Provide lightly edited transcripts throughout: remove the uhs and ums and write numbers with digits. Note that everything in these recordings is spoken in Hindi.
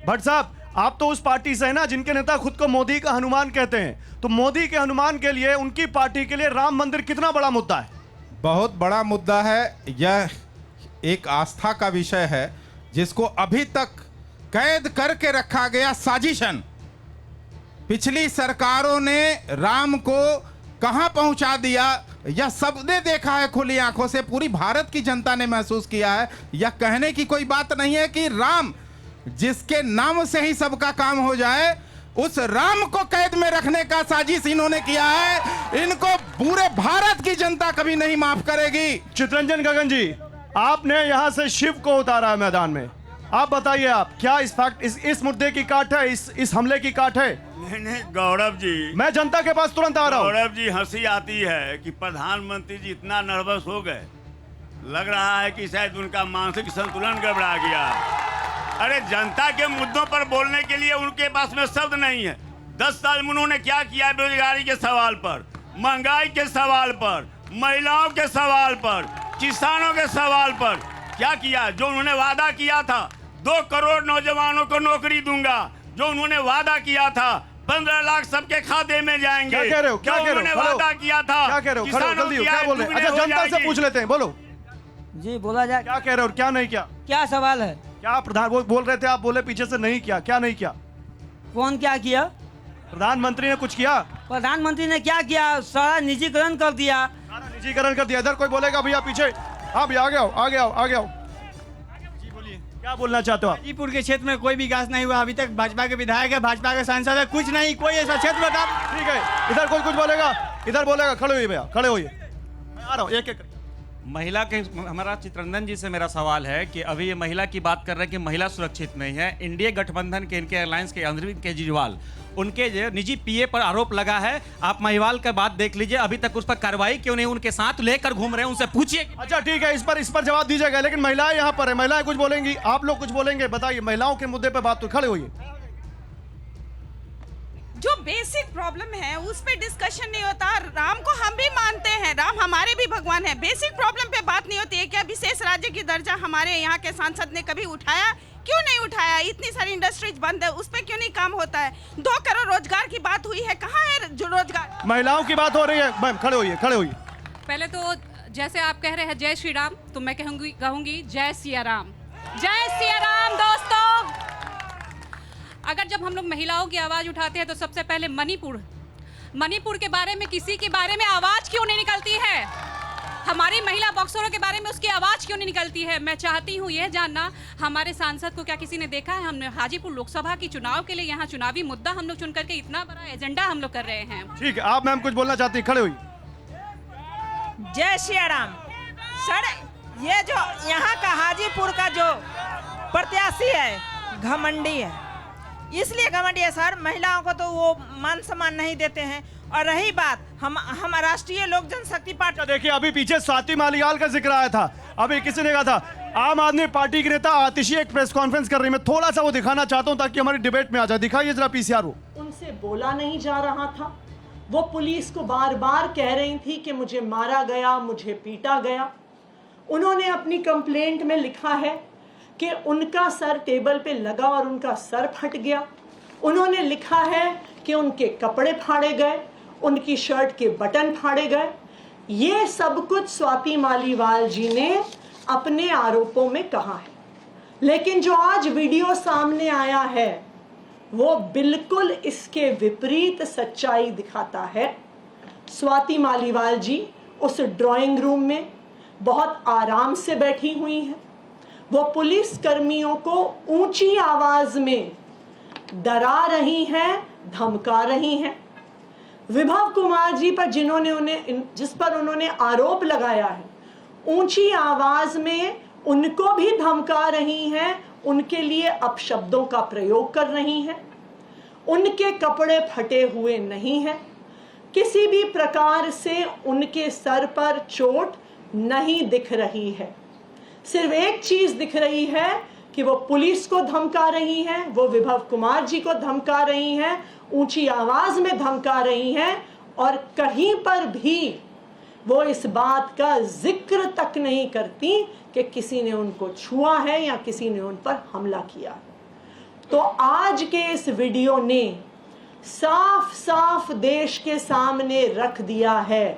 भट्ट साहब, आप तो उस पार्टी से हैं ना जिनके नेता खुद को मोदी का हनुमान कहते हैं। तो मोदी के हनुमान के लिए, उनकी पार्टी के लिए राम मंदिर कितना बड़ा मुद्दा है? बहुत बड़ा मुद्दा है। यह एक आस्था का विषय है जिसको अभी तक कैद करके रखा गया साजिशन। पिछली सरकारों ने राम को कहां पहुंचा दिया, यह सबने देखा है खुली आंखों से। पूरी भारत की जनता ने महसूस किया है। यह कहने की कोई बात नहीं है कि राम जिसके नाम से ही सबका काम हो जाए, उस राम को कैद में रखने का साजिश इन्होंने किया है। इनको पूरे भारत की जनता कभी नहीं माफ करेगी। चितरंजन गगन जी, आपने यहां से शिव को उतारा है मैदान में। आप बताइए, आप क्या इस मुद्दे की काट है, इस हमले की काट है? नहीं गौरव जी, मैं जनता के पास तुरंत आ रहा हूं। गौरव जी, हंसी आती है कि प्रधानमंत्री जी इतना नर्वस हो गए, लग रहा है कि शायद उनका मानसिक संतुलन गड़बड़ा गया। अरे जनता के मुद्दों पर बोलने के लिए उनके पास में शब्द नहीं है। 10 साल में उन्होंने क्या किया? बेरोजगारी के सवाल पर, महंगाई के सवाल पर, महिलाओं के सवाल पर, किसानों के सवाल पर क्या किया? जो उन्होंने वादा किया था 2 करोड़ नौजवानों को नौकरी दूंगा, जो उन्होंने वादा किया था 15 लाख सबके खाते में जाएंगे। क्या कह रहे हो? क्या कह रहे हो? वादा किया था। क्या कह रहे हो? किसानों की क्या आय बोल रहे हैं? दुगनी अच्छा, हो जनता से जाएगी। पूछ लेते हैं। बोलो जी, बोला जाए। क्या कह रहे हो और क्या नहीं किया? क्या सवाल है? क्या प्रधान वो बोल रहे थे, आप बोले पीछे से नहीं किया। क्या नहीं किया? कौन क्या किया? प्रधानमंत्री ने कुछ किया? प्रधानमंत्री ने क्या किया? सारा निजीकरण कर दिया। सारा निजीकरण कर दिया। इधर कोई बोलेगा भैया पीछे? हाँ भैया, आगे आओ, आगे आओ, आगे आओ। जी बोलिए, क्या बोलना चाहते हो आप? गाजीपुर के क्षेत्र में कोई विकास नहीं हुआ अभी तक। भाजपा के विधायक है, भाजपा के सांसद है, कुछ नहीं, कोई ऐसा क्षेत्र बता। ठीक है, इधर कोई कुछ बोलेगा? इधर बोलेगा? खड़े होइए भैया, खड़े होइए। मैं आ रहा हूँ, एक एक करके। महिला के, हमारा चितरंजन जी से मेरा सवाल है कि अभी ये महिला की बात कर रहे हैं कि महिला सुरक्षित नहीं है। इंडिया गठबंधन के, इनके अलायंस के अरविंद केजरीवाल, उनके जो निजी पीए पर आरोप लगा है। आप महिवाल का बात देख लीजिए, अभी तक उस पर कार्रवाई क्यों नहीं? उनके साथ लेकर घूम रहे हैं, उनसे पूछिए। अच्छा ठीक है, इस पर जवाब दीजिएगा। लेकिन महिलाएं यहाँ पर है, महिलाएं कुछ बोलेंगी, आप लोग कुछ बोलेंगे। बताइए, महिलाओं के मुद्दे पर बात तो। खड़े होइए। जो बेसिक प्रॉब्लम है उस पे डिस्कशन नहीं होता। राम को हम भी मानते हैं, राम हमारे भी भगवान है। बेसिक प्रॉब्लम पे बात नहीं होती है। क्या विशेष राज्य की दर्जा हमारे यहाँ के सांसद ने कभी उठाया? क्यों नहीं उठाया? इतनी सारी इंडस्ट्रीज बंद है, उस पे क्यों नहीं काम होता है? 2 करोड़ रोजगार की बात हुई है, कहाँ है जो रोजगार? महिलाओं की बात हो रही है। मैम खड़े होइए, खड़े होइए। पहले तो जैसे आप कह रहे हैं जय श्री राम, तो मैं कहूंगी जय सिया राम। जय सिया राम। दोस्तों, अगर जब हम लोग महिलाओं की आवाज उठाते हैं तो सबसे पहले मणिपुर के बारे में, किसी के बारे में आवाज क्यों नहीं निकलती है? हमारी महिला बॉक्सरों के बारे में उसकी आवाज क्यों नहीं निकलती है? मैं चाहती हूँ यह जानना, हमारे सांसद को क्या किसी ने देखा है? हमने हाजीपुर लोकसभा की चुनाव के लिए यहाँ चुनावी मुद्दा हम लोग चुन करके इतना बड़ा एजेंडा हम लोग कर रहे हैं। ठीक है, आप मैम कुछ बोलना चाहती हैं? खड़े हुई। जय श्री राम। सर, ये जो यहाँ का हाजीपुर का जो प्रत्याशी है घमंडी है, इसलिए घमंडी है सर। महिलाओं को तो वो मान सम्मान नहीं देते हैं। और रही बात हम राष्ट्रीय लोक जनशक्ति पार्टी, देखिए अभी पीछे स्वाति मालिवाल का जिक्र आया था। अभी किसी ने कहा था आम आदमी पार्टी के नेता आतिशी एक प्रेस कॉन्फ्रेंस कर रही है। मैं थोड़ा सा वो दिखाना चाहता हूं ताकि हमारी डिबेट में आ जाए। दिखाइए जरा पीसीआर। वो उनसे बोला नहीं जा रहा था। वो पुलिस को बार बार कह रही थी कि मुझे मारा गया, मुझे पीटा गया। उन्होंने अपनी कंप्लेंट में लिखा है कि उनका सर टेबल पे लगा और उनका सर फट गया। उन्होंने लिखा है कि उनके कपड़े फाड़े गए, उनकी शर्ट के बटन फाड़े गए। ये सब कुछ स्वाति मालिवाल जी ने अपने आरोपों में कहा है। लेकिन जो आज वीडियो सामने आया है वो बिल्कुल इसके विपरीत सच्चाई दिखाता है। स्वाति मालिवाल जी उस ड्राइंग रूम में बहुत आराम से बैठी हुई हैं। वो पुलिस कर्मियों को ऊंची आवाज में डरा रही हैं, धमका रही हैं। विभव कुमार जी पर जिस पर उन्होंने आरोप लगाया है, ऊंची आवाज में उनको भी धमका रही हैं, उनके लिए अपशब्दों का प्रयोग कर रही हैं। उनके कपड़े फटे हुए नहीं हैं, किसी भी प्रकार से उनके सर पर चोट नहीं दिख रही है। सिर्फ एक चीज दिख रही है कि वो पुलिस को धमका रही हैं, वो विभव कुमार जी को धमका रही हैं, ऊंची आवाज में धमका रही हैं। और कहीं पर भी वो इस बात का जिक्र तक नहीं करती कि किसी ने उनको छुआ है या किसी ने उन पर हमला किया। तो आज के इस वीडियो ने साफ साफ देश के सामने रख दिया है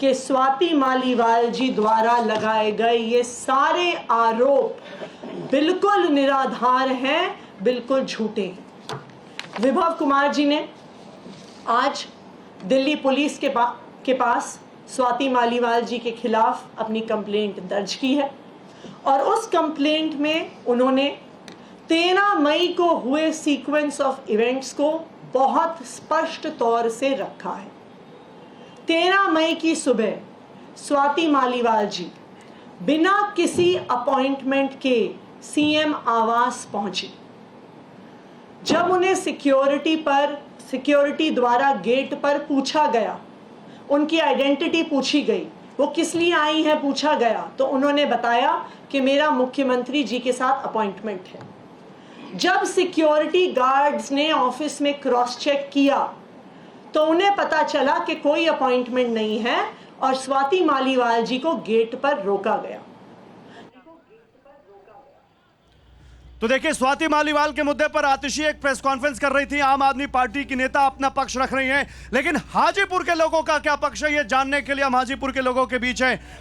कि स्वाति मालीवाल जी द्वारा लगाए गए ये सारे आरोप बिल्कुल निराधार हैं, बिल्कुल झूठे हैं। विभव कुमार जी ने आज दिल्ली पुलिस के पास स्वाति मालीवाल जी के खिलाफ अपनी कंप्लेंट दर्ज की है और उस कंप्लेंट में उन्होंने 13 मई को हुए सीक्वेंस ऑफ इवेंट्स को बहुत स्पष्ट तौर से रखा है। 13 मई की सुबह स्वाति मालीवाल जी बिना किसी अपॉइंटमेंट के सीएम आवास पहुंची। जब उन्हें सिक्योरिटी द्वारा गेट पर पूछा गया, उनकी आइडेंटिटी पूछी गई, वो किस लिए आई है पूछा गया, तो उन्होंने बताया कि मेरा मुख्यमंत्री जी के साथ अपॉइंटमेंट है। जब सिक्योरिटी गार्ड्स ने ऑफिस में क्रॉस चेक किया तो उन्हें पता चला कि कोई अपॉइंटमेंट नहीं है और स्वाति मालीवाल जी को गेट पर रोका गया। तो देखिए, स्वाति मालीवाल के मुद्दे पर आतिशी एक प्रेस कॉन्फ्रेंस कर रही थी। आम आदमी पार्टी की नेता अपना पक्ष रख रही हैं, लेकिन हाजीपुर के लोगों का क्या पक्ष है, ये जानने के लिए हम हाजीपुर के लोगों के बीच हैं।